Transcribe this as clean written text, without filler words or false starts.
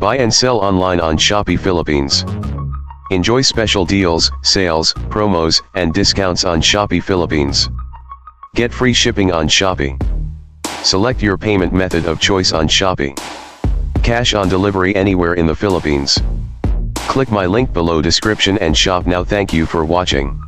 Buy and sell online on Shopee Philippines. Enjoy special deals, sales, promos, and discounts on Shopee Philippines. Get free shipping on Shopee. Select your payment method of choice on Shopee. Cash on delivery anywhere in the Philippines. Click my link below description and shop now. Thank you for watching.